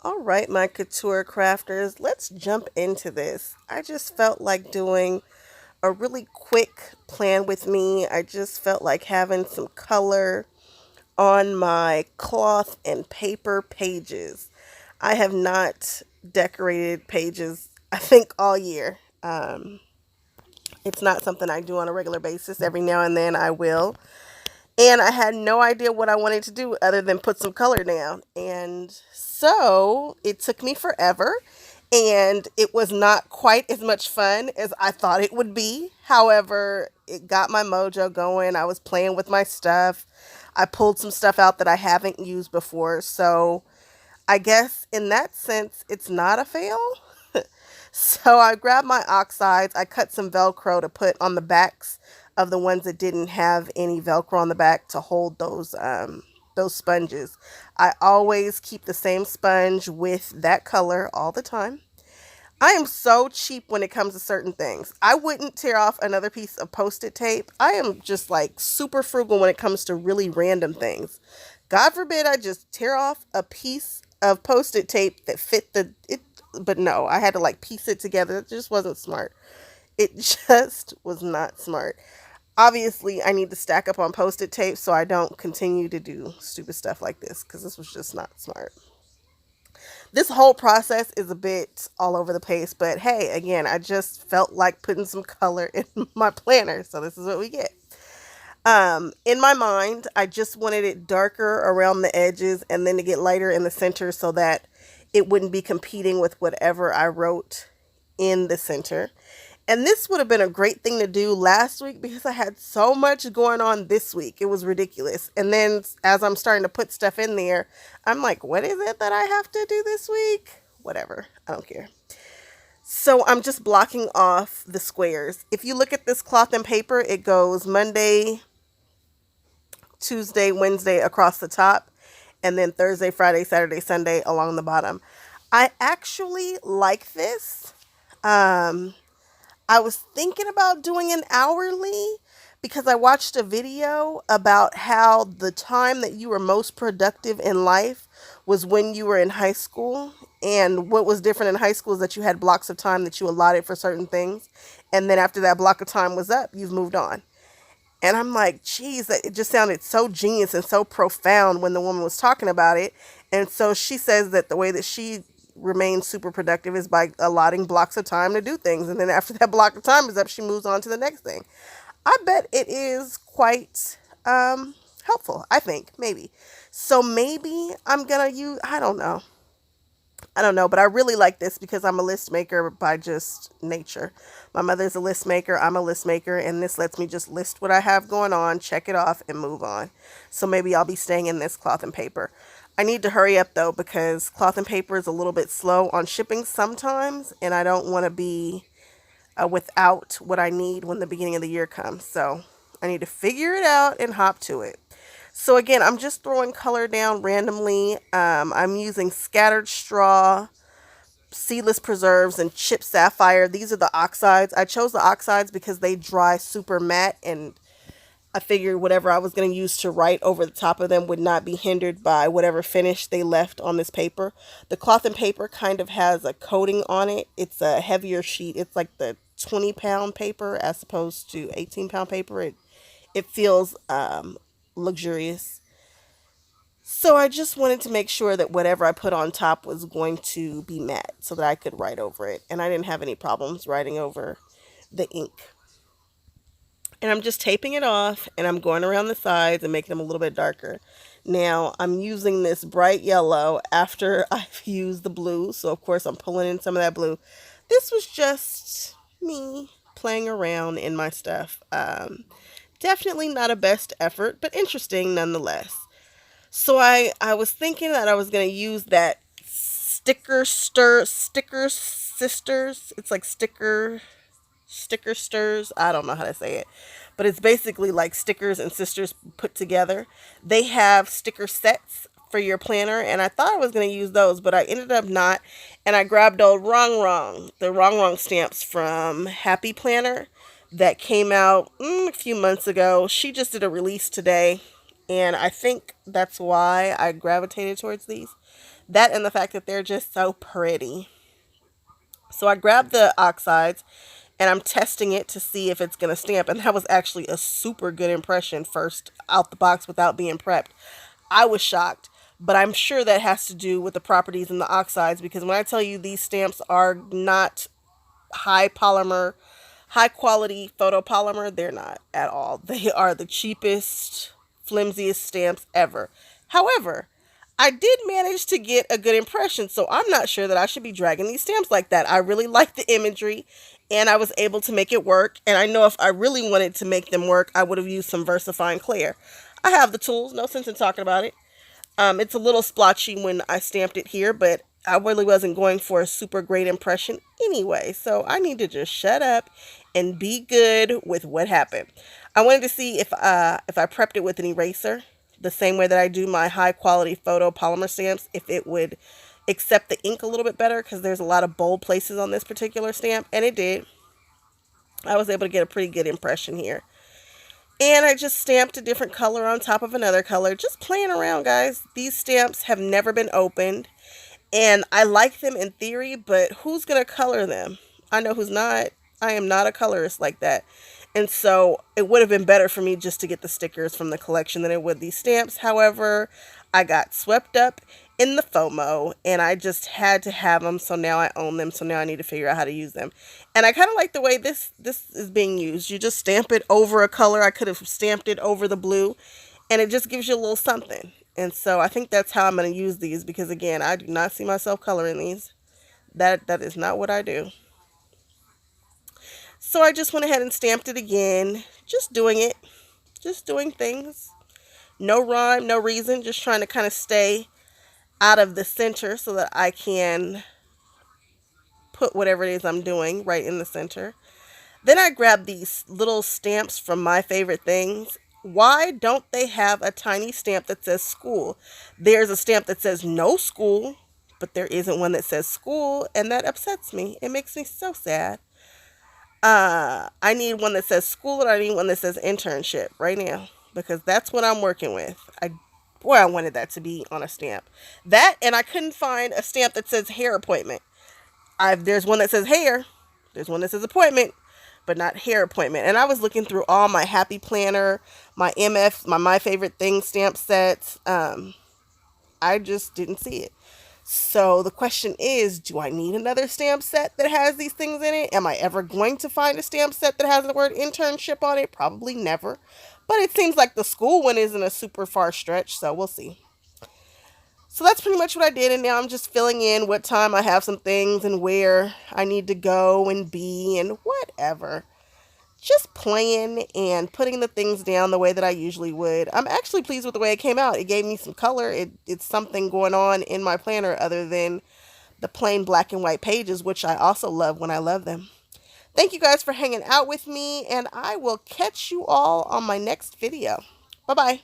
All right, my couture crafters, let's jump into this. I just felt like doing a really quick plan with me. I just felt like having some color on my cloth and paper pages. I have not decorated pages, I think, all year. It's not something I do on a regular basis. Every now and then I will. And I had no idea what I wanted to do other than put some color down. And so it took me forever. And it was not quite as much fun as I thought it would be. However, it got my mojo going. I was playing with my stuff. I pulled some stuff out that I haven't used before. So I guess in that sense, it's not a fail. So I grabbed my oxides. I cut some Velcro to put on the backs of the ones that didn't have any Velcro on the back to hold those sponges. I always keep the same sponge with that color all the time. I am so cheap when it comes to certain things. I wouldn't tear off another piece of post-it tape. I am just like super frugal when it comes to really random things. God forbid I just tear off a piece of post-it tape that fit the it, but no, I had to like piece it together. It just wasn't smart. It just was not smart. Obviously, I need to stack up on post-it tape so I don't continue to do stupid stuff like this because this was just not smart. This whole process is a bit all over the place, but hey, again, I just felt like putting some color in my planner, so this is what we get. In my mind, I just wanted it darker around the edges and then to get lighter in the center so that it wouldn't be competing with whatever I wrote in the center. And this would have been a great thing to do last week because I had so much going on this week. It was ridiculous. And then as I'm starting to put stuff in there, I'm like, what is it that I have to do this week? Whatever. I don't care. So I'm just blocking off the squares. If you look at this cloth and paper, it goes Monday, Tuesday, Wednesday across the top, and then Thursday, Friday, Saturday, Sunday along the bottom. I actually like this. I was thinking about doing an hourly because I watched a video about how the time that you were most productive in life was when you were in high school. And what was different in high school is that you had blocks of time that you allotted for certain things. And then after that block of time was up, you've moved on. And I'm like, geez, it just sounded so genius and so profound when the woman was talking about it. And so she says that the way that she remains super productive is by allotting blocks of time to do things. And then after that block of time is up, she moves on to the next thing. I bet it is quite helpful, I think, maybe. So maybe I'm going to use, I don't know, but I really like this because I'm a list maker by just nature. My mother's a list maker, I'm a list maker, and this lets me just list what I have going on, check it off, and move on. So maybe I'll be staying in this cloth and paper. I need to hurry up though because cloth and paper is a little bit slow on shipping sometimes, and I don't want to be without what I need when the beginning of the year comes. So I need to figure it out and hop to it. So again, I'm just throwing color down randomly. I'm using scattered straw, seedless preserves, and chipped sapphire. These are the oxides. I chose the oxides because they dry super matte, and I figured whatever I was going to use to write over the top of them would not be hindered by whatever finish they left on this paper. The cloth and paper kind of has a coating on it. It's a heavier sheet. It's like the 20-pound paper as opposed to 18-pound paper. It feels luxurious. So I just wanted to make sure that whatever I put on top was going to be matte so that I could write over it. And I didn't have any problems writing over the ink. And I'm just taping it off and I'm going around the sides and making them a little bit darker. Now I'm using this bright yellow after I've used the blue. So of course I'm pulling in some of that blue. This was just me playing around in my stuff. Definitely not a best effort, but interesting nonetheless. So I was thinking that I was going to use that sticker sisters. It's like sticker stirs. I don't know how to say it, but it's basically like stickers and sisters put together. They have sticker sets for your planner, and I thought I was going to use those, but I ended up not. And I grabbed old the Rong Rong stamps from Happy Planner that came out a few months ago. She just did a release today, and I think that's why I gravitated towards these. That and the fact that they're just so pretty. So I grabbed the oxides and I'm testing it to see if it's going to stamp. And that was actually a super good impression first out the box without being prepped. I was shocked, but I'm sure that has to do with the properties in the oxides, because when I tell you these stamps are not high polymer, high quality photopolymer, they're not at all. They are the cheapest, flimsiest stamps ever. However, I did manage to get a good impression, so I'm not sure that I should be dragging these stamps like that. I really like the imagery and I was able to make it work. And I know if I really wanted to make them work, I would have used some VersaFine Clear. I have the tools, no sense in talking about it. It's a little splotchy when I stamped it here, but I really wasn't going for a super great impression anyway. So I need to just shut up and be good with what happened. I wanted to see if I prepped it with an eraser, the same way that I do my high quality photo polymer stamps, if it would accept the ink a little bit better, because there's a lot of bold places on this particular stamp, and it did. I was able to get a pretty good impression here. And I just stamped a different color on top of another color, just playing around, guys. These stamps have never been opened, and I like them in theory, but who's going to color them? I know who's not. I am not a colorist like that. And so it would have been better for me just to get the stickers from the collection than it would these stamps. However, I got swept up in the FOMO and I just had to have them. So now I own them. So now I need to figure out how to use them. And I kind of like the way this is being used. You just stamp it over a color. I could have stamped it over the blue, and it just gives you a little something. And so I think that's how I'm going to use these, because again, I do not see myself coloring these. That is not what I do. So I just went ahead and stamped it again. Just doing it. Just doing things. No rhyme, no reason. Just trying to kind of stay out of the center so that I can put whatever it is I'm doing right in the center. Then I grabbed these little stamps from My Favorite Things. Why don't they have a tiny stamp that says school? There's a stamp that says no school, but there isn't one that says school, and that upsets me. It makes me so sad. I need one that says school, and I need one that says internship right now, because that's what I'm working with. Boy, I wanted that to be on a stamp. That, and I couldn't find a stamp that says hair appointment. There's one that says hair. There's one that says appointment, but not hair appointment. And I was looking through all my Happy Planner, my MF, my Favorite Things stamp sets. I just didn't see it. So the question is, do I need another stamp set that has these things in it? Am I ever going to find a stamp set that has the word internship on it? Probably never. But it seems like the school one isn't a super far stretch, so we'll see. So that's pretty much what I did, and now I'm just filling in what time I have some things and where I need to go and be and whatever. Just playing and putting the things down the way that I usually would. I'm actually pleased with the way it came out. It gave me some color. It's something going on in my planner other than the plain black and white pages, which I also love when I love them. Thank you guys for hanging out with me, and I will catch you all on my next video. Bye-bye.